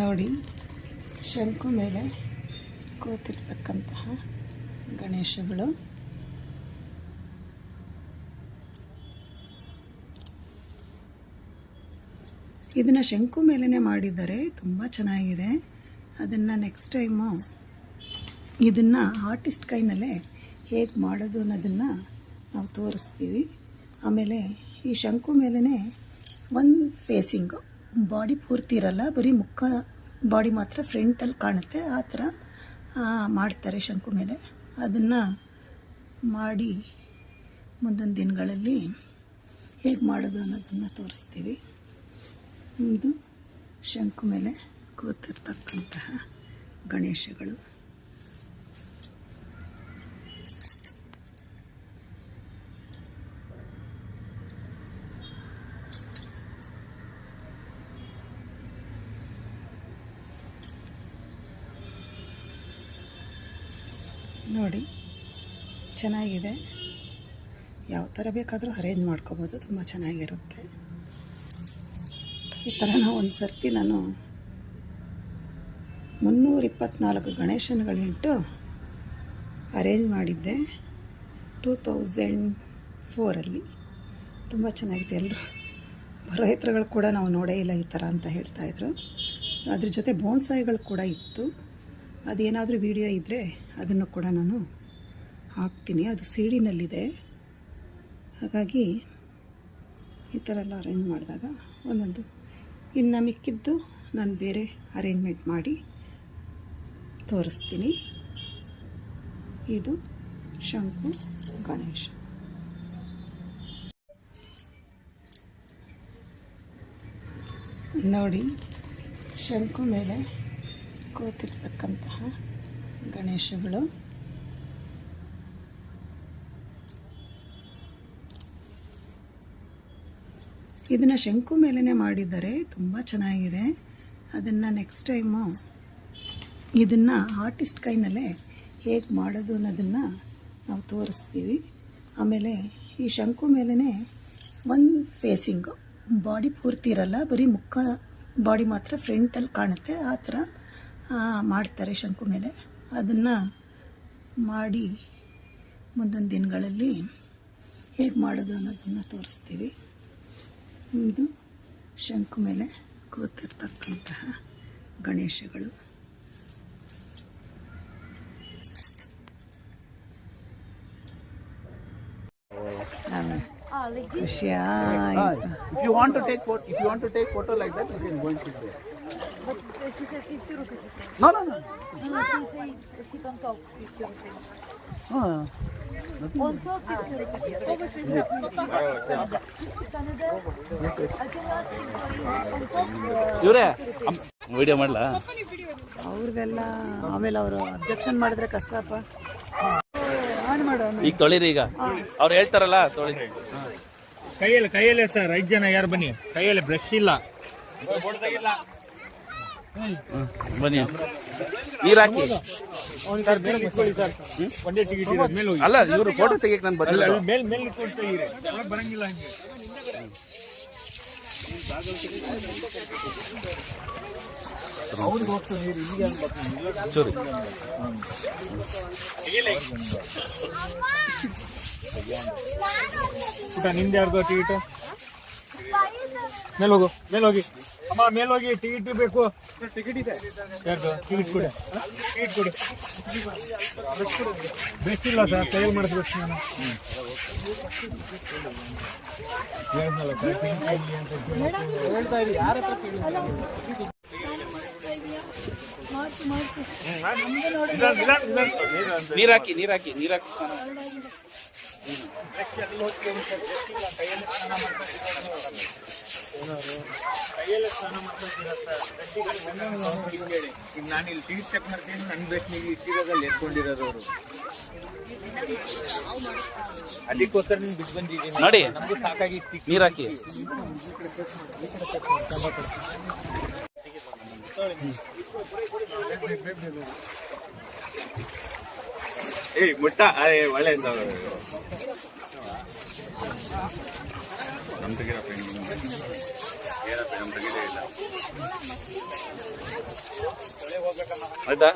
ನೋಡಿ, ಶಂಕು ಮೇಲೆ ಕೂತಿರ್ತಕ್ಕಂತಹ ಗಣೇಶಗಳು. ಇದನ್ನು ಶಂಕು ಮೇಲೇ ಮಾಡಿದ್ದಾರೆ, ತುಂಬ ಚೆನ್ನಾಗಿದೆ. ಅದನ್ನು ನೆಕ್ಸ್ಟ್ ಟೈಮು ಇದನ್ನು ಆರ್ಟಿಸ್ಟ್ ಕೈನಲ್ಲೇ ಹೇಗೆ ಮಾಡೋದು ಅನ್ನೋದನ್ನು ನಾವು ತೋರಿಸ್ತೀವಿ. ಆಮೇಲೆ ಈ ಶಂಕು ಮೇಲೇ ಒಂದು ಫೇಸಿಂಗು, ಬಾಡಿ ಪೂರ್ತಿ ಇರಲ್ಲ, ಬರೀ ಮುಖ ಬಾಡಿ ಮಾತ್ರ ಫ್ರಂಟಲ್ಲಿ ಕಾಣುತ್ತೆ. ಆ ಥರ ಮಾಡ್ತಾರೆ ಶಂಕು ಮೇಲೆ. ಅದನ್ನು ಮಾಡಿ ಮುಂದಿನ ದಿನಗಳಲ್ಲಿ ಹೇಗೆ ಮಾಡೋದು ಅನ್ನೋದನ್ನು ತೋರಿಸ್ತೀವಿ. ಇದು ಶಂಕು ಮೇಲೆ ಕೂತಿರ್ತಕ್ಕಂತಹ ಗಣೇಶಗಳು. ನೋಡಿ, ಚೆನ್ನಾಗಿದೆ. ಯಾವ ಥರ ಬೇಕಾದರೂ ಅರೇಂಜ್ ಮಾಡ್ಕೋಬೋದು, ತುಂಬ ಚೆನ್ನಾಗಿರುತ್ತೆ. ಈ ಥರ ಒಂದು ಸರ್ತಿ ನಾನು 324 ಗಣೇಶನಗಳಿಟ್ಟು ಅರೇಂಜ್ ಮಾಡಿದ್ದೆ 2004 ತುಂಬ ಚೆನ್ನಾಗಿದೆ. ಎಲ್ಲರೂ ಬರೋ ಎತ್ತರಗಳು ಕೂಡ ನಾವು ನೋಡೇ ಇಲ್ಲ ಈ ಥರ ಅಂತ ಹೇಳ್ತಾಯಿದ್ರು. ಅದ್ರ ಜೊತೆ ಬೋನ್ಸಾಯಿಗಳು ಕೂಡ ಇತ್ತು. ಅದೇನಾದರೂ ವಿಡಿಯೋ ಇದ್ದರೆ ಅದನ್ನು ಕೂಡ ನಾನು ಹಾಕ್ತೀನಿ. ಅದು ಸಿಡಿನಲ್ಲಿದೆ. ಹಾಗಾಗಿ ಈ ಥರ ಎಲ್ಲ ಅರೇಂಜ್ ಮಾಡಿದಾಗ ಒಂದೊಂದು, ಇನ್ನು ಮಿಕ್ಕಿದ್ದು ನಾನು ಬೇರೆ ಅರೇಂಜ್ಮೆಂಟ್ ಮಾಡಿ ತೋರಿಸ್ತೀನಿ. ಇದು ಶಂಕು ಗಣೇಶ. ನೋಡಿ, ಶಂಕು ಮೇಲೆ ಕೂತಿರ್ತಕ್ಕಂತಹ ಗಣೇಶಗಳು. ಇದನ್ನು ಶಂಕು ಮೇಲೇ ಮಾಡಿದ್ದಾರೆ, ತುಂಬ ಚೆನ್ನಾಗಿದೆ. ಅದನ್ನು ನೆಕ್ಸ್ಟ್ ಟೈಮು ಇದನ್ನು ಆರ್ಟಿಸ್ಟ್ ಕೈನಲ್ಲೇ ಹೇಗೆ ಮಾಡೋದು ಅನ್ನೋದನ್ನು ನಾವು ತೋರಿಸ್ತೀವಿ. ಆಮೇಲೆ ಈ ಶಂಕು ಮೇಲೇ ಒಂದು ಫೇಸಿಂಗು, ಬಾಡಿ ಪೂರ್ತಿ ಇರಲ್ಲ, ಬರೀ ಮುಖ ಬಾಡಿ ಮಾತ್ರ ಫ್ರಂಟಲ್ಲಿ ಕಾಣುತ್ತೆ. ಆ ಥರ ಮಾಡ್ತಾರೆ ಶಂಕು ಮೇಲೆ. ಅದನ್ನು ಮಾಡಿ ಮುಂದಿನ ದಿನಗಳಲ್ಲಿ ಹೇಗೆ ಮಾಡೋದು ಅನ್ನೋದನ್ನು ತೋರಿಸ್ತೀವಿ. ಇದು ಶಂಕು ಮೇಲೆ ಕೂತಿರ್ತಕ್ಕಂತಹ ಗಣೇಶಗಳು. ಖುಷಿ ಆಯ್ತು. If you want to take photo like that, you can go and sit there. But she said 50 rupees. No. No, she sit on top 50 rupees. On top 50 rupees. How much is it? Canada? I can ask you on top. ಇವರೇ video ಮಾಡಲಾ? ಅವ್ರದ್ದೆಲ್ಲ ಆಮೇಲೆ ಅವರು objection ಮಾಡಿದ್ರೆ ಕಷ್ಟಪ್ಪ. ಈಗ ತೊಳಿರಿ, ಈಗ ಅವ್ರು ಹೇಳ್ತಾರಲ್ಲ ತೊಳಿ. ಕೈಯಲ್ಲೇ ಸರ್, 5 ಜನ ಯಾರು ಬನ್ನಿ. ಕೈಯಲ್ಲೇ ಬ್ರಷ್ ಇಲ್ಲ. ಬನ್ನಿ, ನೀರ್ ಹಾಕಿ. ಒಂದೇ ಟಿಕೆಟ್ ಇದೆ, ಮೇಲೆ ಹೋಗಿ. ಅಲ್ಲ, ಇವ್ರು ಫೋಟೋ ತೆಗಿಯಕ್ ನಾನು ಬಂದಿಲ್ಲ. ಮೇಲೆ ಇಟ್ಕೊಂಡು ತೆಗೀರಿ, ಬರಂಗಿಲ್ಲ ಹಂಗೆ. ಅವ್ರಿಗೆ ಹೋಗ್ತಾನೆ ನೀರು, ಇಲ್ಲಿಗೆ ಚೂರಿ. ಪುಟ ನಿಂದೆ ಯಾರ್ದು ಟಿಕೆಟ್? ಮೇಲೋಗಿ ಅಮ್ಮ, ಮೇಲೋಗಿ. ಟಿಕೆಟ್ ಬೇಕು. ಟಿಕೆಟ್ ಇದೆ ಯಾರ್ದು? ಟಿಕೆಟ್ ಕೊಡಿ, ಟಿಕೆಟ್ ಕೊಡಿ. ಬೆಸ್ಟ್ ಇಲ್ಲ ಸರ್, ಕೈಯಲ್ಲಿ ಮಾಡಿಸ್ಬೇಕು ನಾನು. ಹೇಳ್ತಾ ಇದ್ದೀವಿ, ಯಾರ ಹತ್ರ ಕೇಳಿ? ನೀರ್ ಹಾಕಿ. ಕೈಯಲ್ಲೇ ಸ್ನಾನ ಮಾಡ್ಕೊಳ್ತೀರಾ ಸರ್? ಈಗ ನಾನು ಇಲ್ಲಿ ಟಿಕೆಟ್ ಚೆಕ್ ಮಾಡ್ತೀನಿ, ನನ್ನ ಬೆಸ್ಟ್ ನೀವು ಇಟ್ಟಿರೋದಲ್ಲಿ ಎತ್ಕೊಂಡಿರೋದು ಅವರು. ಅದಕ್ಕೋಸ್ಕರ ನೀನು ಬಿಟ್ಟು ಬಂದಿದ್ದೀನಿ ನೋಡಿ. ನಮಗೂ ಸಾಕಾಗಿತ್ತು. ನೀರ್ ಹಾಕಿ. ಮುಟ್ಟ ಒಳ್ಳೆ ನಮ್ಮ ತೆಗಿರಪ್ಪ ಏನಪ್ಪ ನಮ್ಮ ತೆಗಿಲೇ ಇಲ್ಲ ಆಯ್ತಾ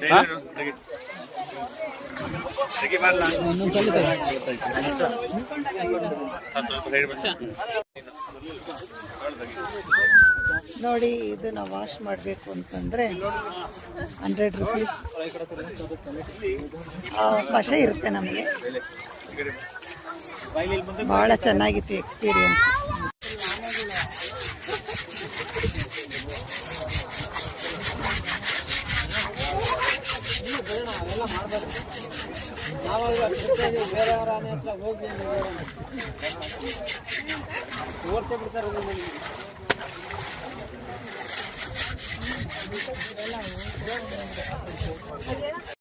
ತೆಗಿ ತೆಗಿ ಬರಲ್ಲ ನೋಡಿ ಇದನ್ನು ವಾಶ್ ಮಾಡಬೇಕು ಅಂತಂದರೆ 100 ರೂಪೀಸ್ ಅವಕಾಶ ಇರುತ್ತೆ ನಮಗೆ. ಭಾಳ ಚೆನ್ನಾಗಿತ್ತು ಎಕ್ಸ್ಪೀರಿಯನ್ಸ್.